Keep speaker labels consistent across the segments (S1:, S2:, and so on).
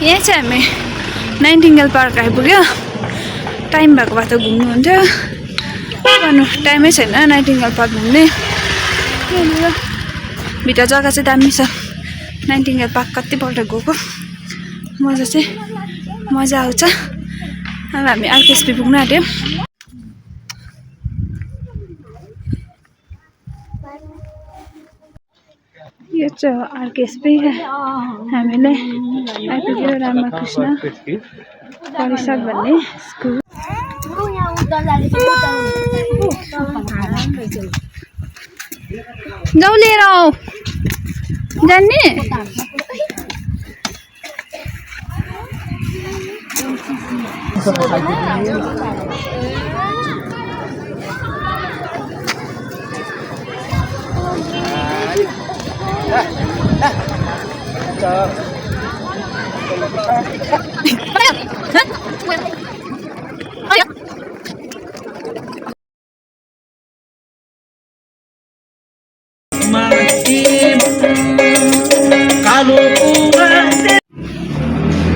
S1: यहाँ चाहिँ हामी नाइटिङ्गेल पार्क आइपुग्यो टाइम भएको भए त घुम्नु हुन्थ्यो गर्नु टाइमै छैन नाइटिङ्गेल पार्क घुम्ने भित्र जग्गा चाहिँ दामी छ नाइटिङ्गेल पार्क कतिपल्ट गएको मजा आउँछ अब हामी आरकेएसपी पुग्न आँट्यौँ यो चाहिँ आरकेएसपी हामीले आइपुग्यो रामकृष्ण परिषद भन्ने स्कुल जाऊ लिएर आऊ जान्ने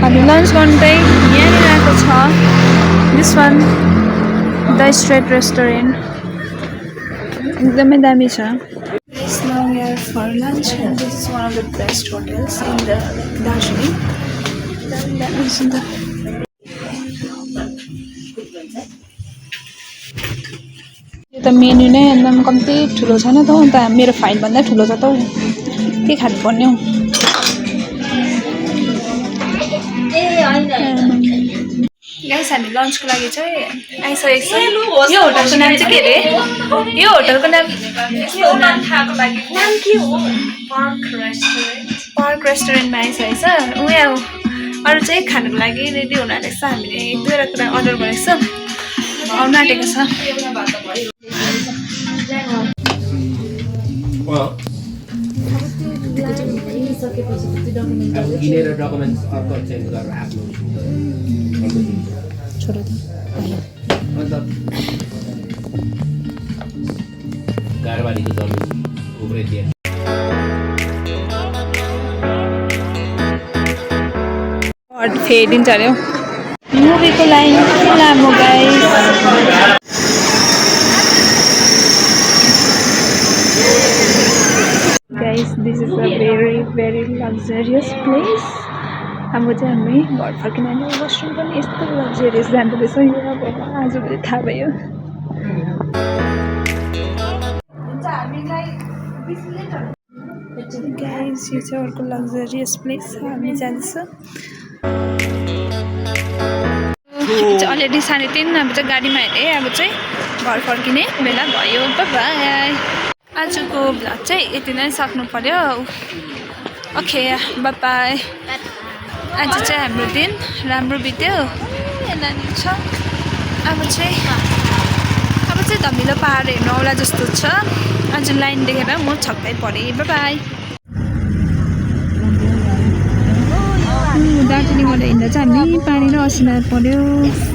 S1: हामी लन्च गर्नु चाहिँ यहाँनिर आएको छ this one the straight restaurant एकदमै दामी छ Now we are for lunch and this is one of the best hotels in the Darjeeling. That is in the यो त मेन्यु नै एकदम कम्ती ठुलो छैन त अन्त मेरो फाइल भन्दा ठुलो छ त के खानु पर्ने हो गाइस हामी लन्चको लागि चाहिँ आइसकेको छ यो होटलको नाम चाहिँ के रे यो होटलको नाम के हो पार्क रेस्टुरेन्टमा आइसकेको छ उयो अरू चाहिँ खानुको लागि रेडी हुन आँटेको छ हामीले एक दुईवटा कुरा अर्डर गरेको छ आउनु आँटेको छ छोडो त
S2: गारवाडीको जमिन उब्रेदिए
S1: फेरिन्छ अरे मुभीको लाइन कति लामो guys this is a very luxurious place हाम्रो चाहिँ हामी घर फर्किन वासरुम पनि यस्तो लग्जरियस जाँदो रहेछ यो अब आजभोलि थाहा भयो गाइस यो चाहिँ अर्को लग्जरियस प्लेस हामी जाँदैछ अलरेडी 3:30 अब चाहिँ गाडीमा हिँडेँ अब चाहिँ घर फर्किने बेला भयो बाई आजको भ्लग चाहिँ यति नै सक्नु पर्यो ओके बाई आज चाहिँ हाम्रो दिन राम्रो बित्यो नानी छ अब चाहिँ धमिलो पहाड हेर्नु आउला जस्तो छ आज लाइन देखेर म छक्कै परेँ बाई दार्जिलिङबाट हिँड्दा चाहिँ हामी पानी र असिना पर्यो